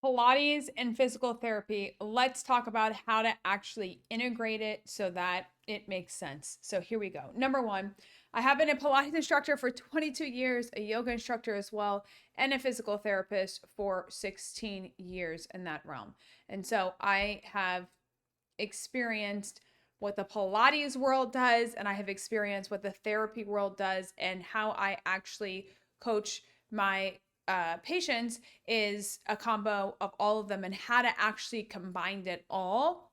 Pilates and physical therapy. Let's talk about how to actually integrate it so that it makes sense. So here we go. Number one, I have been a Pilates instructor for 22 years, a yoga instructor as well, and a physical therapist for 16 years in that realm. And so I have experienced what the Pilates world does, and I have experienced what the therapy world does, and how I actually coach my patients is a combo of all of them and how to actually combine it all.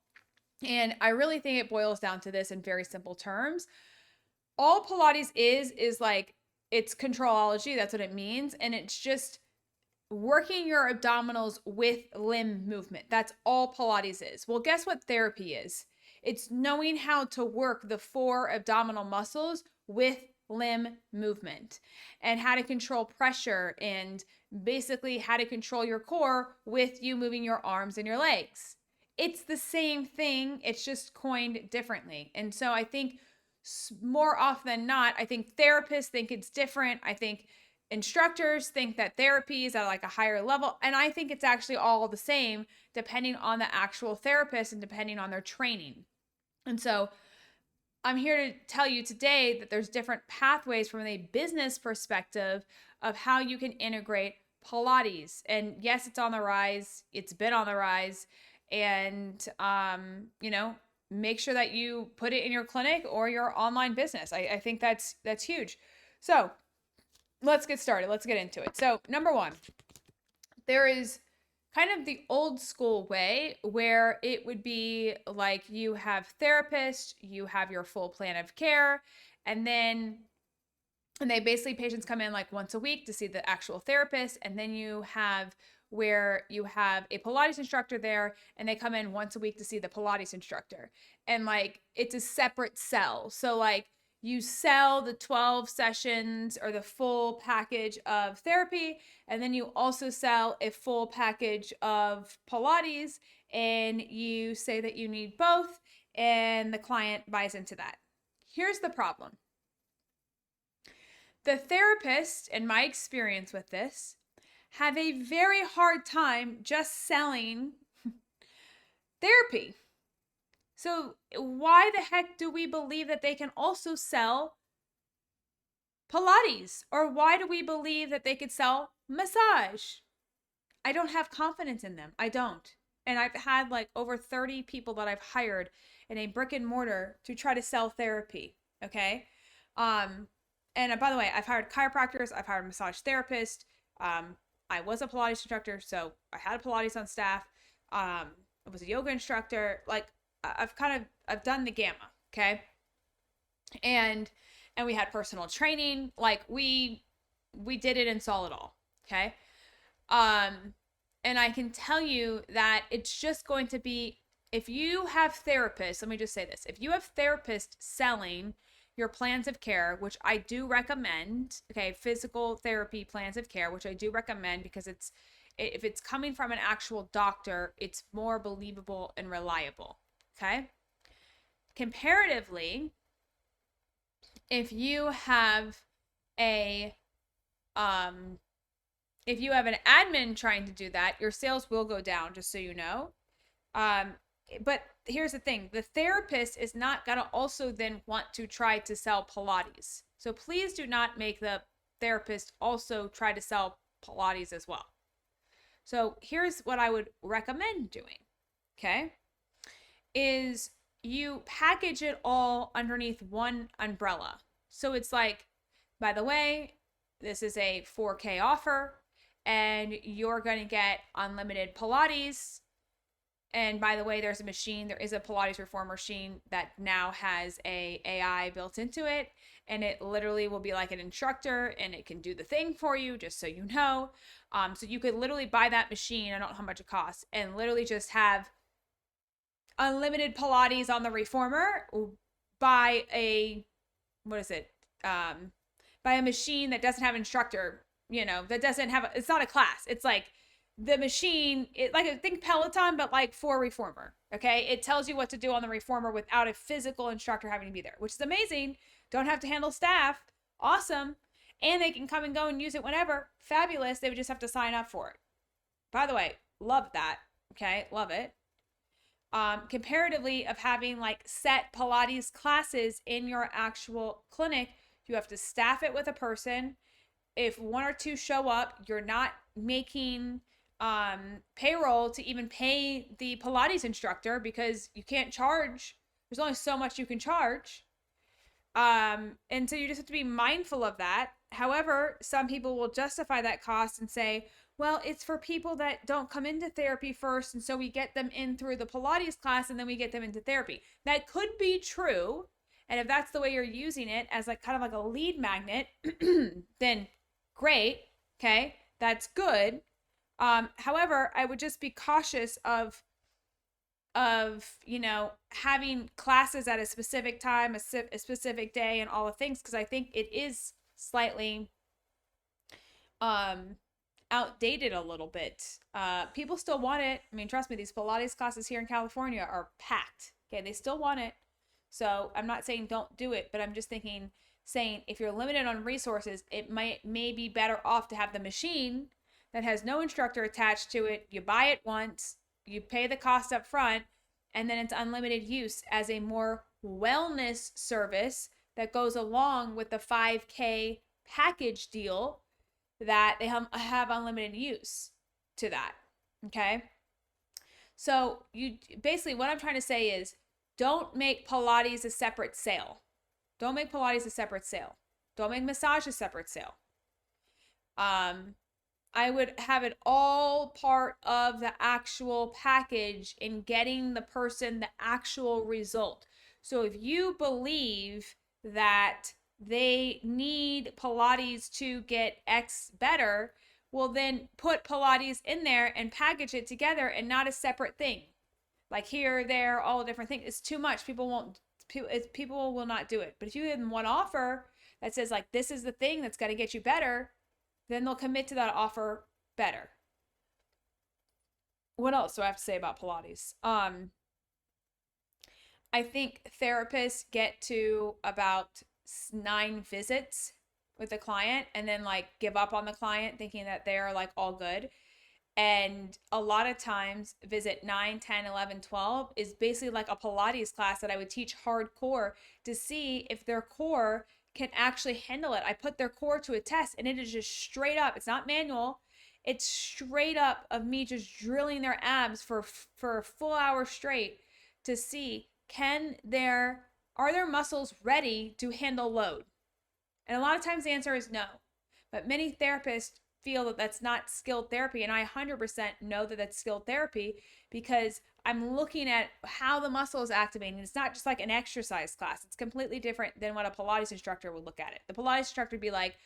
And I really think it boils down to this in very simple terms. All Pilates is like, it's controlology, that's what it means. And it's just working your abdominals with limb movement. That's all Pilates is. Well, guess what therapy is? It's knowing how to work the four abdominal muscles with limb movement and how to control pressure and basically how to control your core with you moving your arms and your legs. It's the same thing, it's just coined differently. And so I think more often than not, I think therapists think it's different. I think instructors think that therapy is at like a higher level. And I think it's actually all the same depending on the actual therapist and depending on their training. And so I'm here to tell you today that there's different pathways from a business perspective of how you can integrate Pilates. And yes, it's on the rise. It's been on the rise. And, make sure that you put it in your clinic or your online business. I think that's huge. So let's get started. Let's get into it. So number one, there is kind of the old school way where it would be like you have therapists, you have your full plan of care, and they basically, patients come in like once a week to see the actual therapist, and then you have where you have a Pilates instructor there and they come in once a week to see the Pilates instructor. And like it's a separate sell. So like you sell the 12 sessions or the full package of therapy, and then you also sell a full package of Pilates, and you say that you need both, and the client buys into that. Here's the problem. The therapist, in my experience with this, have a very hard time just selling therapy. So why the heck do we believe that they can also sell Pilates? Or why do we believe that they could sell massage? I don't have confidence in them. I don't. And I've had like over 30 people that I've hired in a brick and mortar to try to sell therapy. Okay. And by the way, I've hired chiropractors, I've hired a massage therapist. I was a Pilates instructor, so I had a Pilates on staff. I was a yoga instructor. Like I've done the gamma, okay? And we had personal training. Like we did it and saw it all, okay? And I can tell you that it's just going to be, if you have therapists, let me just say this. If you have therapists selling your plans of care, which I do recommend, okay, physical therapy plans of care, which I do recommend because if it's coming from an actual doctor, it's more believable and reliable, okay? Comparatively, if you have an admin trying to do that, your sales will go down, just so you know. But here's the thing, the therapist is not going to also then want to try to sell Pilates. So please do not make the therapist also try to sell Pilates as well. So here's what I would recommend doing, okay, is you package it all underneath one umbrella. So it's like, by the way, this is a 4K offer and you're going to get unlimited Pilates. And by the way, there is a Pilates reformer machine that now has a AI built into it. And it literally will be like an instructor and it can do the thing for you, just so you know. So you could literally buy that machine, I don't know how much it costs, and literally just have unlimited Pilates on the reformer by a, by a machine that doesn't have an instructor, that doesn't have, it's not a class. It's like, the machine, I think Peloton, but like for reformer, okay? It tells you what to do on the reformer without a physical instructor having to be there, which is amazing. Don't have to handle staff. Awesome. And they can come and go and use it whenever. Fabulous. They would just have to sign up for it. By the way, Love that. Okay, love it. Comparatively of having like set Pilates classes in your actual clinic, you have to staff it with a person. If one or two show up, you're not making payroll to even pay the Pilates instructor because you can't charge. There's only so much you can charge. And so you just have to be mindful of that. However, some people will justify that cost and say, well, it's for people that don't come into therapy first. And so we get them in through the Pilates class and then we get them into therapy. That could be true. And if that's the way you're using it as like kind of like a lead magnet, then great. Okay. That's good. However, I would just be cautious of having classes at a specific time, a specific day, and all the things, because I think it is slightly outdated a little bit. People still want it. I mean, trust me, these Pilates classes here in California are packed. Okay, they still want it. So I'm not saying don't do it, but I'm just saying if you're limited on resources, it may be better off to have the machine that has no instructor attached to it. You buy it once, you pay the cost up front, and then it's unlimited use as a more wellness service that goes along with the 5K package deal that they have unlimited use to that. Okay. So you basically, what I'm trying to say is don't make Pilates a separate sale. Don't make Pilates a separate sale. Don't make massage a separate sale. I would have it all part of the actual package in getting the person the actual result. So if you believe that they need Pilates to get X better, well, then put Pilates in there and package it together and not a separate thing. Like here, there, all the different things. It's too much. People will not do it. But if you give them one offer that says like, this is the thing that's going to get you better, then they'll commit to that offer better. What else do I have to say about Pilates? I think therapists get to about 9 visits with the client and then like give up on the client thinking that they're like all good. And a lot of times visit 9, 10, 11, 12 is basically like a Pilates class that I would teach hardcore to see if their core can actually handle it. I put their core to a test and it is just straight up. It's not manual. It's straight up of me just drilling their abs for a full hour straight to see are their muscles ready to handle load? And a lot of times the answer is no. But many therapists feel that that's not skilled therapy. And I 100% know that that's skilled therapy because I'm looking at how the muscle is activating. It's not just like an exercise class. It's completely different than what a Pilates instructor would look at it. The Pilates instructor would be like,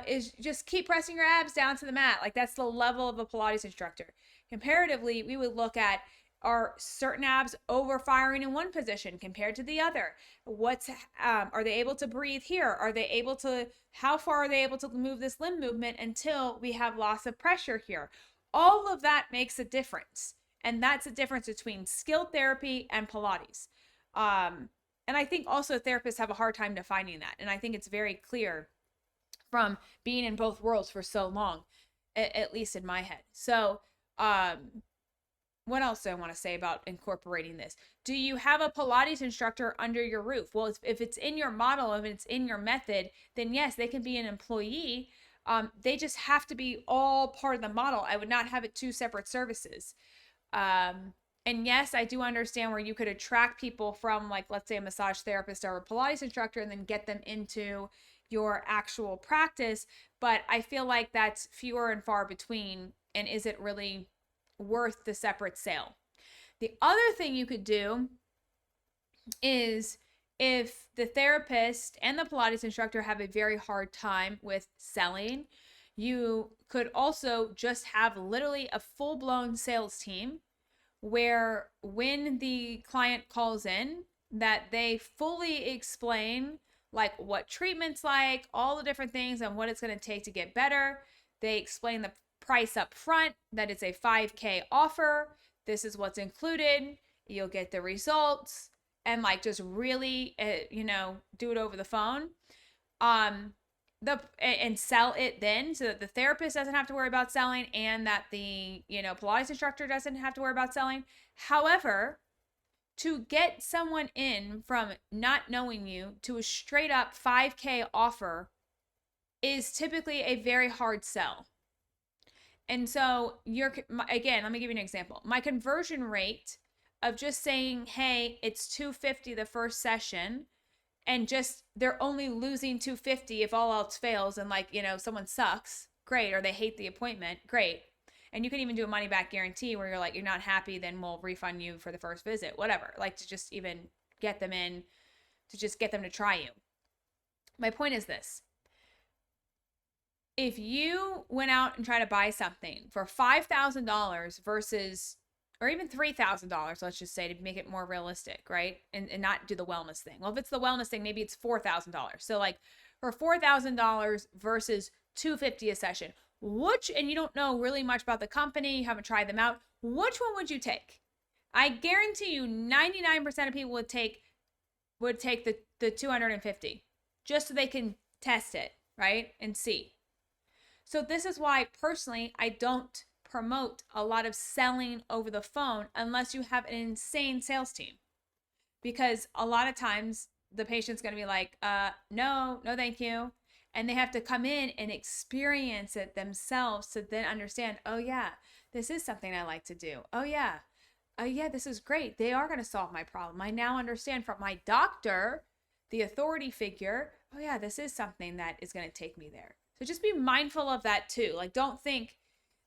is just keep pressing your abs down to the mat. Like that's the level of a Pilates instructor. Comparatively, we would look at, are certain abs over firing in one position compared to the other? Are they able to breathe here? How far are they able to move this limb movement until we have loss of pressure here? All of that makes a difference. And that's the difference between skilled therapy and Pilates. And I think also therapists have a hard time defining that. And I think it's very clear from being in both worlds for so long, at least in my head. So, what else do I want to say about incorporating this? Do you have a Pilates instructor under your roof? Well, if it's in your model, if it's in your method, then yes, they can be an employee. They just have to be all part of the model. I would not have it 2 separate services. And yes, I do understand where you could attract people from, like, let's say a massage therapist or a Pilates instructor and then get them into your actual practice. But I feel like that's fewer and far between. And is it really worth the separate sale? The other thing you could do is if the therapist and the Pilates instructor have a very hard time with selling, you could also just have literally a full-blown sales team where when the client calls in, that they fully explain like what treatment's like, all the different things and what it's going to take to get better. They explain the price up front, that it's a 5K offer. This is what's included. You'll get the results and like just really, do it over the phone. and sell it then, so that the therapist doesn't have to worry about selling, and that the, Pilates instructor doesn't have to worry about selling. However, to get someone in from not knowing you to a straight up 5K offer is typically a very hard sell. And so again, let me give you an example. My conversion rate of just saying, hey, it's $250 the first session, and just they're only losing $250 if all else fails, and someone sucks, great, or they hate the appointment, great. And you can even do a money back guarantee where you're like, you're not happy, then we'll refund you for the first visit, whatever. Like, to just even get them in, to just get them to try you. My point is this: if you went out and tried to buy something for $5,000 versus, or even $3,000, let's just say, to make it more realistic, right? And not do the wellness thing. Well, if it's the wellness thing, maybe it's $4,000. So like for $4,000 versus $250 a session, and you don't know really much about the company, you haven't tried them out, which one would you take? I guarantee you 99% of people would take the 250 just so they can test it, right? And see. So this is why personally I don't promote a lot of selling over the phone unless you have an insane sales team. Because a lot of times the patient's going to be like, no, thank you. And they have to come in and experience it themselves to then understand, oh yeah, this is something I like to do. Oh yeah, this is great. They are going to solve my problem. I now understand from my doctor, the authority figure, oh yeah, this is something that is going to take me there. So just be mindful of that too. Like, don't think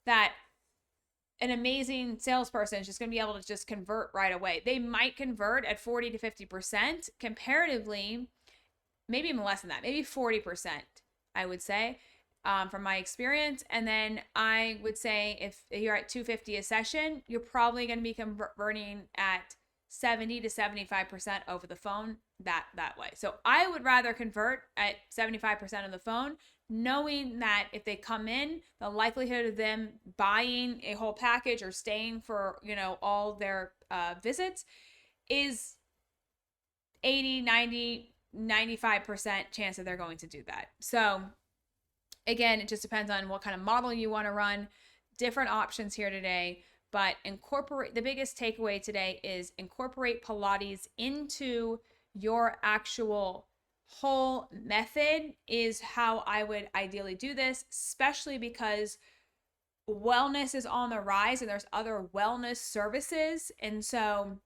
that an amazing salesperson is just going to be able to just convert right away. They might convert at 40 to 50% comparatively, maybe even less than that, maybe 40%, I would say, from my experience. And then I would say if you're at 250 a session, you're probably going to be converting at 70 to 75% over the phone that way. So I would rather convert at 75% on the phone, knowing that if they come in, the likelihood of them buying a whole package or staying for, all their visits is 80, 90, 95% chance that they're going to do that. So again, it just depends on what kind of model you want to run. Different options here today, but the biggest takeaway today is incorporate Pilates into your actual whole method is how I would ideally do this, especially because wellness is on the rise and there's other wellness services. And so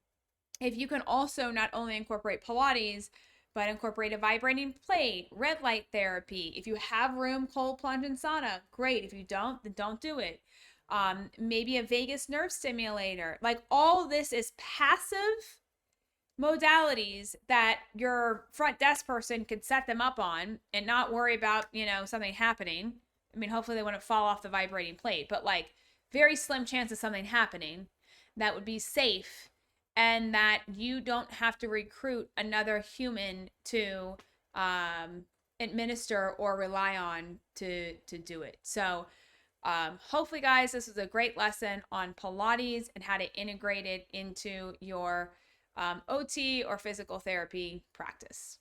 if you can also not only incorporate Pilates, but incorporate a vibrating plate, red light therapy. If you have room, cold plunge and sauna, great. If you don't, then don't do it. Maybe a vagus nerve stimulator. Like, all this is passive modalities that your front desk person could set them up on and not worry about, something happening. I mean, hopefully they wouldn't fall off the vibrating plate, but like, very slim chance of something happening that would be safe, and that you don't have to recruit another human to administer or rely on to do it. So hopefully, guys, this was a great lesson on Pilates and how to integrate it into your OT or physical therapy practice.